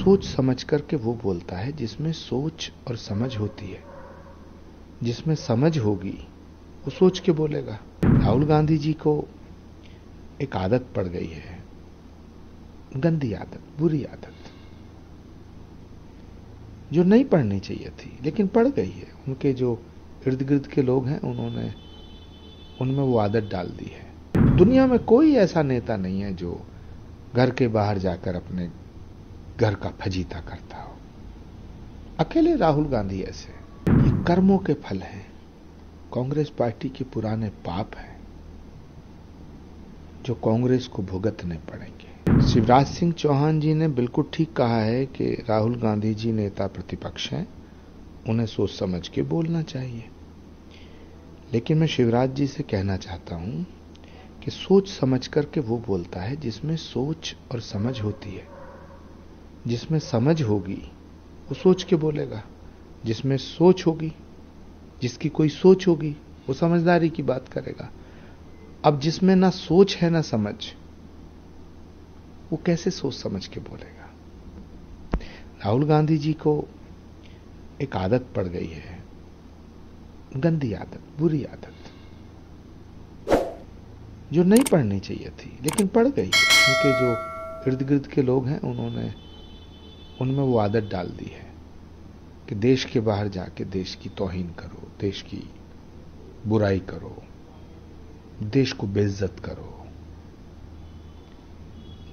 सोच समझ करके वो बोलता है जिसमें सोच और समझ होती है। जिसमें समझ होगी वो सोच के बोलेगा। राहुल गांधी जी को एक आदत पड़ गई है, गंदी आदत, बुरी आदत, जो नहीं पढ़नी चाहिए थी लेकिन पड़ गई है। उनके जो इर्द गिर्द के लोग हैं उन्होंने उनमें वो आदत डाल दी है। दुनिया में कोई ऐसा नेता नहीं है जो घर के बाहर जाकर अपने घर का फजीता करता हो। अकेले राहुल गांधी ऐसे। ये कर्मों के फल हैं, कांग्रेस पार्टी के पुराने पाप हैं जो कांग्रेस को भुगतने पड़ेंगे। शिवराज सिंह चौहान जी ने बिल्कुल ठीक कहा है कि राहुल गांधी जी नेता प्रतिपक्ष हैं, उन्हें सोच समझ के बोलना चाहिए। लेकिन मैं शिवराज जी से कहना चाहता हूं कि सोच समझ करके वो बोलता है जिसमें सोच और समझ होती है। जिसमें समझ होगी वो सोच के बोलेगा। जिसमें सोच होगी, जिसकी कोई सोच होगी, वो समझदारी की बात करेगा। अब जिसमें ना सोच है ना समझ, वो कैसे सोच समझ के बोलेगा? राहुल गांधी जी को एक आदत पड़ गई है, गंदी आदत, बुरी आदत, जो नहीं पढ़नी चाहिए थी लेकिन पड़ गई है। उनके जो इर्द गिर्द के लोग हैं उन्होंने उनमें वो आदत डाल दी है कि देश के बाहर जाके देश की तौहीन करो, देश की बुराई करो, देश को बेइज्जत करो।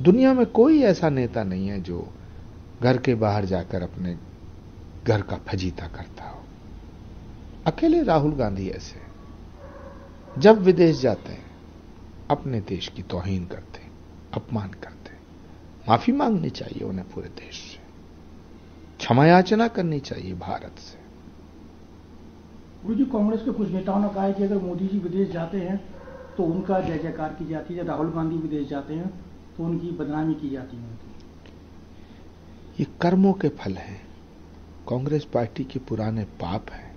दुनिया में कोई ऐसा नेता नहीं है जो घर के बाहर जाकर अपने घर का फजीता करता हो। अकेले राहुल गांधी ऐसे। जब विदेश जाते हैं अपने देश की तौहीन करते हैं, अपमान करते हैं। माफी मांगनी चाहिए उन्हें पूरे देश से, क्षमा याचना करनी चाहिए भारत से। गुरु जी, कांग्रेस के कुछ नेताओं ने कहा है कि अगर मोदी जी विदेश जाते हैं तो उनका जय जयकार की जाती है, राहुल गांधी विदेश जाते हैं तो उनकी बदनामी की जाती है। ये कर्मों के फल हैं, कांग्रेस पार्टी के पुराने पाप हैं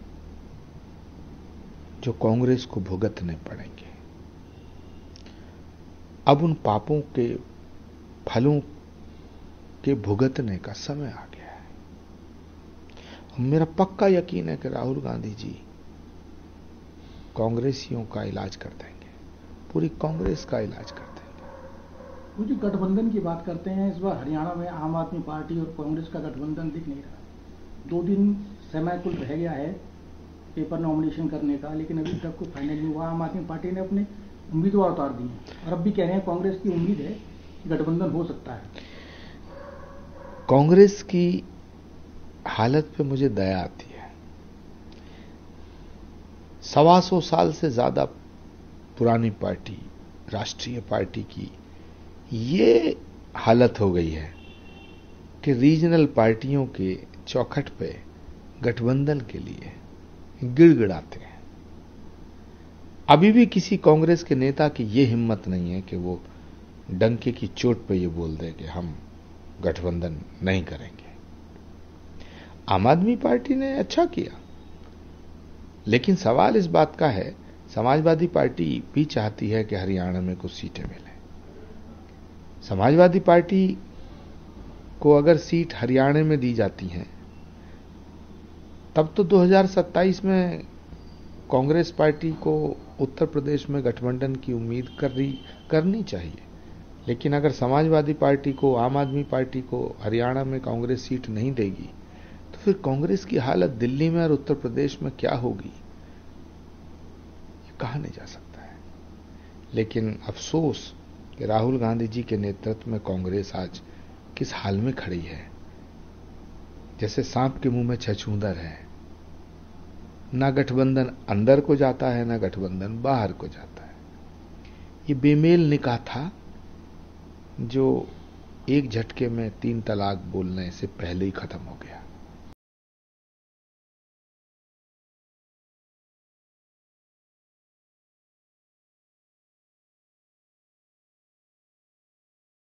जो कांग्रेस को भुगतने पड़ेंगे। अब उन पापों के फलों के भुगतने का समय आ गया है। मेरा पक्का यकीन है कि राहुल गांधी जी कांग्रेसियों का इलाज कर देंगे, पूरी कांग्रेस का इलाज कर देंगे। वो जो गठबंधन की बात करते हैं, इस बार हरियाणा में आम आदमी पार्टी और कांग्रेस का गठबंधन दिख नहीं रहा। 2 दिन समय कुल रह गया है पेपर नॉमिनेशन करने का, लेकिन अभी तक कोई फाइनल नहीं हुआ। आम आदमी पार्टी ने अपने उम्मीदवार उतार दिए और अब भी कह रहे हैं कांग्रेस की उम्मीद है कि गठबंधन हो सकता है। कांग्रेस की हालत पे मुझे दया आती है। 125 साल से ज्यादा पुरानी पार्टी, राष्ट्रीय पार्टी की ये हालत हो गई है कि रीजनल पार्टियों के चौखट पे गठबंधन के लिए गिड़गिड़ाते हैं। अभी भी किसी कांग्रेस के नेता की ये हिम्मत नहीं है कि वो डंके की चोट पे ये बोल दे कि हम गठबंधन नहीं करेंगे। आम आदमी पार्टी ने अच्छा किया, लेकिन सवाल इस बात का है, समाजवादी पार्टी भी चाहती है कि हरियाणा में कुछ सीटें मिलें। समाजवादी पार्टी को अगर सीट हरियाणा में दी जाती हैं तब तो 2027 में कांग्रेस पार्टी को उत्तर प्रदेश में गठबंधन की उम्मीद करनी चाहिए। लेकिन अगर समाजवादी पार्टी को, आम आदमी पार्टी को हरियाणा में कांग्रेस सीट नहीं देगी तो फिर कांग्रेस की हालत दिल्ली में और उत्तर प्रदेश में क्या होगी, ये कहा नहीं जा सकता है। लेकिन अफसोस कि राहुल गांधी जी के नेतृत्व में कांग्रेस आज किस हाल में खड़ी है, जैसे सांप के मुंह में छछूंदर है। ना गठबंधन अंदर को जाता है, ना गठबंधन बाहर को जाता है। ये बेमेल निकाह था जो एक झटके में 3 तलाक बोलने से पहले ही खत्म हो गया।